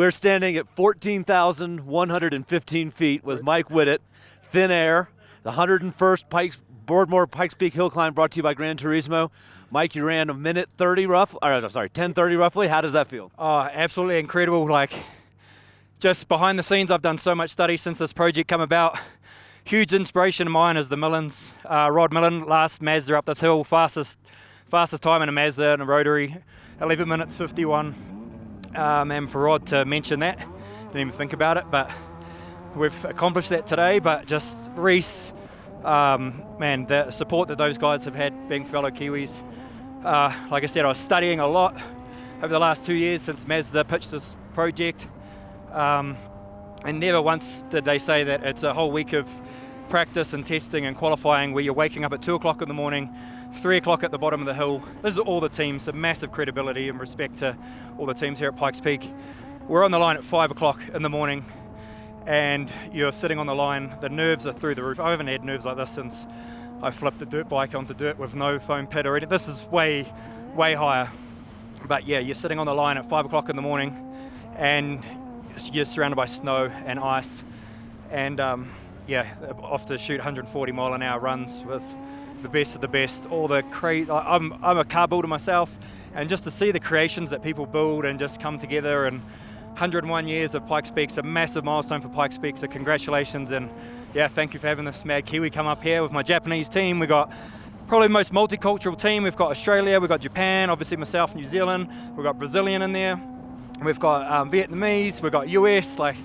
We're standing at 14,115 feet with Mike Whiddett, Thin Air, the 101st Broadmoor Pikes Peak Hill Climb brought to you by Gran Turismo. Mike, you ran a minute 30 roughly, 10:30 roughly. How does that feel? Oh, absolutely incredible. Like, just behind the scenes, I've done so much study since this project came about. Huge inspiration of mine is the Millens. Rod Millen, last Mazda up this hill, fastest time in a Mazda in a rotary, 11 minutes 51. And for Rod to mention that, didn't even think about it, but we've accomplished that today. But just Reese, man, the support that those guys have had being fellow Kiwis. Like I said, I was studying a lot over the last 2 years since Mazda pitched this project, and never once did they say that it's a whole week of practice and testing and qualifying where you're waking up at 2 o'clock in the morning, 3 o'clock at the bottom of the hill. This is all the teams, so massive credibility and respect to all the teams here at Pikes Peak. We're on the line at 5 o'clock in the morning and you're sitting on the line, the nerves are through the roof. I haven't had nerves like this since I flipped the dirt bike onto dirt with no foam pit or anything. This is way higher. But yeah, you're sitting on the line at 5 o'clock in the morning and you're surrounded by snow and ice and off to shoot 140 mile an hour runs with the best of the best. All the I'm a car builder myself, and just to see the creations that people build and just come together, and 101 years of Pikes Peak's a massive milestone for Pikes Peak, so congratulations, and yeah, thank you for having this mad Kiwi come up here with my Japanese team. We got probably the most multicultural team. We've got Australia, we've got Japan, obviously myself, New Zealand, we've got Brazilian in there, we've got Vietnamese, we've got US, like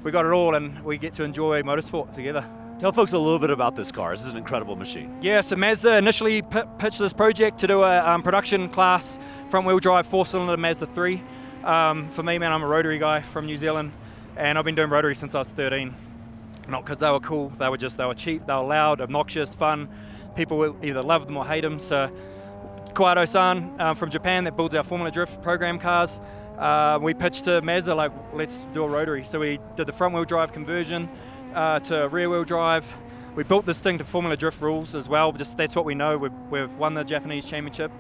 we got it all, and we get to enjoy motorsport together. Tell folks a little bit about this car. This is an incredible machine. Yeah, so Mazda initially pitched this project to do a production class front-wheel drive 4-cylinder Mazda 3. For me, man, I'm a rotary guy from New Zealand, and I've been doing rotary since I was 13. Not because they were cool, they were cheap, they were loud, obnoxious, fun. People will either love them or hate them. So Kawato-san from Japan that builds our Formula Drift program cars, we pitched to Mazda like, let's do a rotary. So we did the front-wheel drive conversion to rear-wheel drive. We built this thing to Formula Drift rules as well, just that's what we know. We've won the Japanese championship,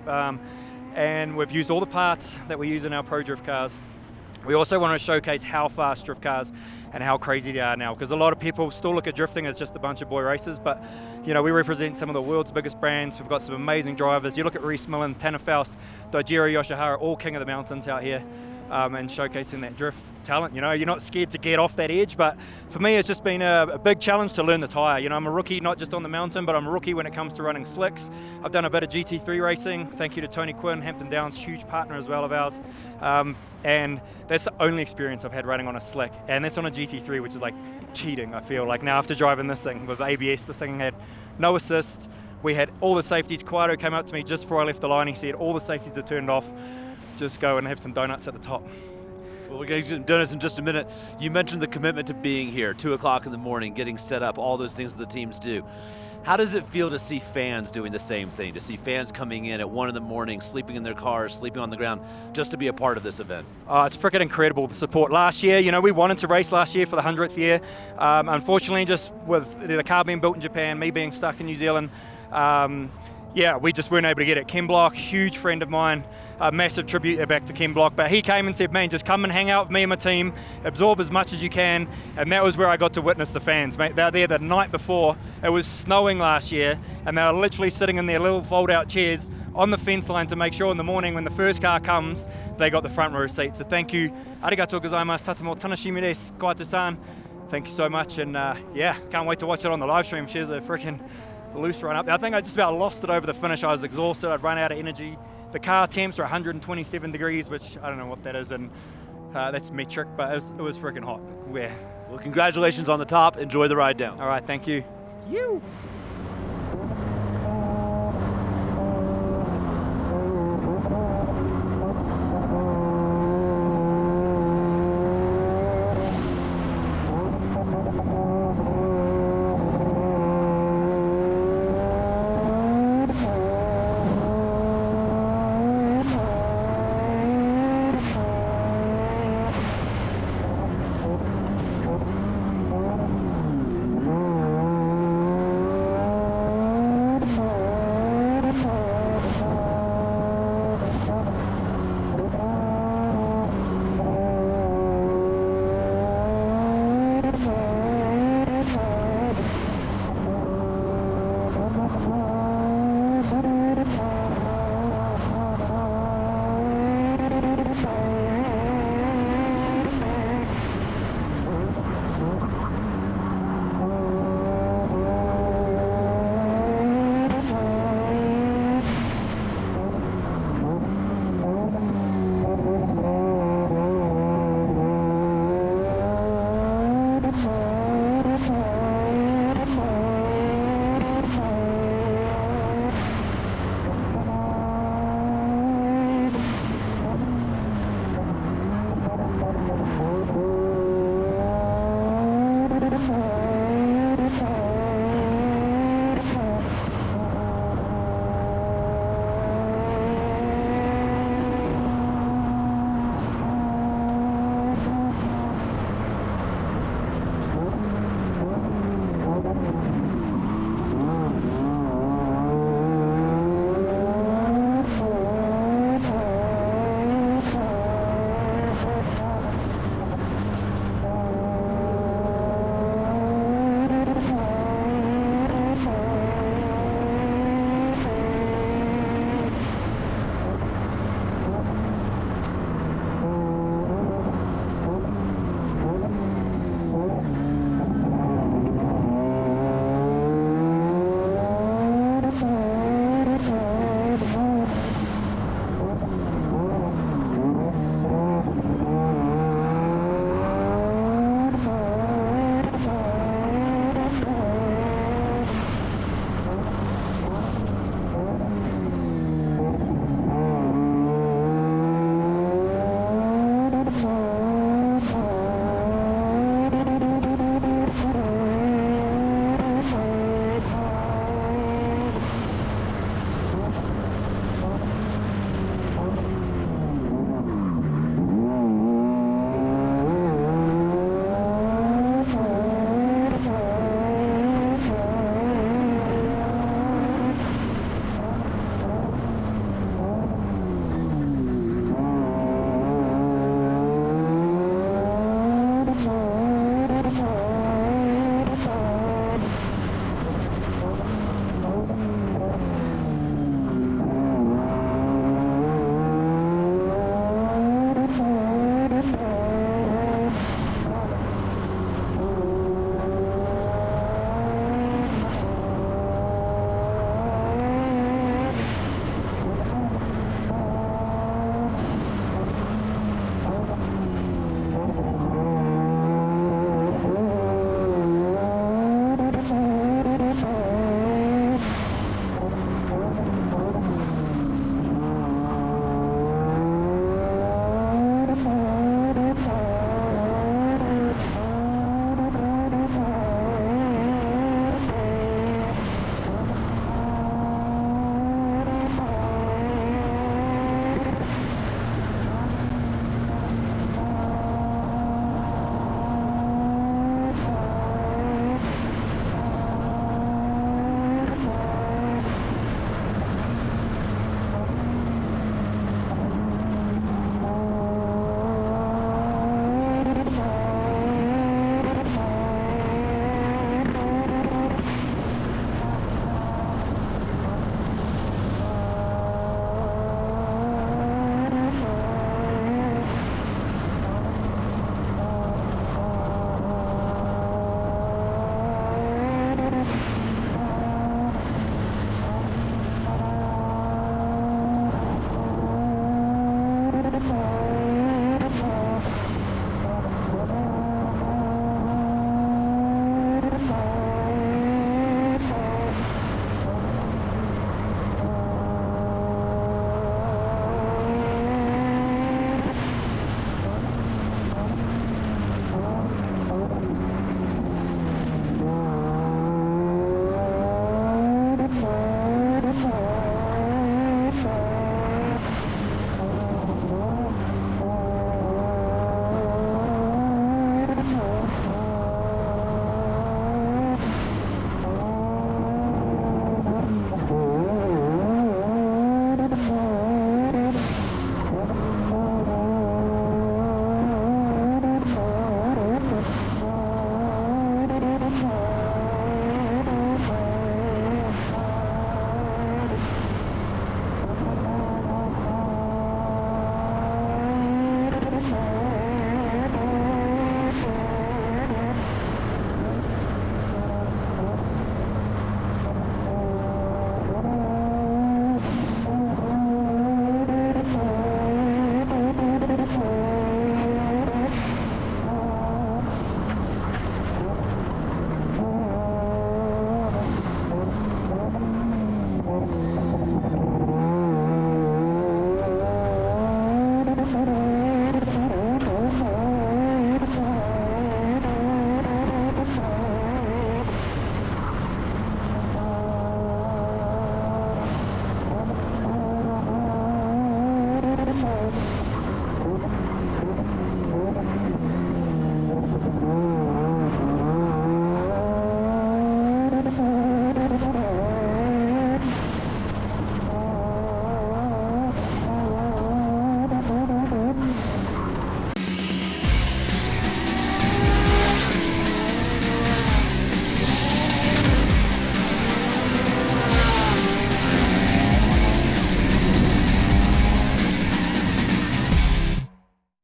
and we've used all the parts that we use in our Pro Drift cars. We also want to showcase how fast drift cars and how crazy they are now, because a lot of people still look at drifting as just a bunch of boy races, but you know, we represent some of the world's biggest brands. We've got some amazing drivers. You look at Reese Millen, Tanner Faust, Daijiro Yoshihara, all king of the mountains out here. And showcasing that drift talent. You know, you're not scared to get off that edge, but for me it's just been a big challenge to learn the tyre. You know, I'm a rookie not just on the mountain, but I'm a rookie when it comes to running slicks. I've done a bit of GT3 racing, thank you to Tony Quinn, Hampton Downs, huge partner as well of ours, and that's the only experience I've had running on a slick, and that's on a GT3, which is like cheating, I feel like now after driving this thing with ABS. This thing had no assist, we had all the safeties. Kawato came up to me just before I left the line, he said all the safeties are turned off, just go and have some donuts at the top. Well, we're going to get donuts in just a minute. You mentioned the commitment to being here, 2 o'clock in the morning, getting set up, all those things that the teams do. How does it feel to see fans doing the same thing, to see fans coming in at 1 in the morning, sleeping in their cars, sleeping on the ground, just to be a part of this event? It's freaking incredible, the support. Last year, you know, we wanted to race last year for the 100th year. Unfortunately, just with the car being built in Japan, me being stuck in New Zealand, we just weren't able to get it. Ken Block, huge friend of mine, a massive tribute back to Ken Block, but he came and said, man, just come and hang out with me and my team, absorb as much as you can, and that was where I got to witness the fans, mate. They were there the night before. It was snowing last year, and they were literally sitting in their little fold-out chairs on the fence line to make sure in the morning when the first car comes, they got the front row seat. So thank you, arigatou gozaimasu, tatemo tanashimi desu, kawato-san. Thank you so much, and can't wait to watch it on the live stream. She's a freaking loose run up there. I think I just about lost it over the finish. I was exhausted, I'd run out of energy. The car temps are 127 degrees, which I don't know what that is, and that's metric, but it was freaking hot. Yeah. Well, congratulations on the top. Enjoy the ride down. All right, thank you. You. Broadmoor.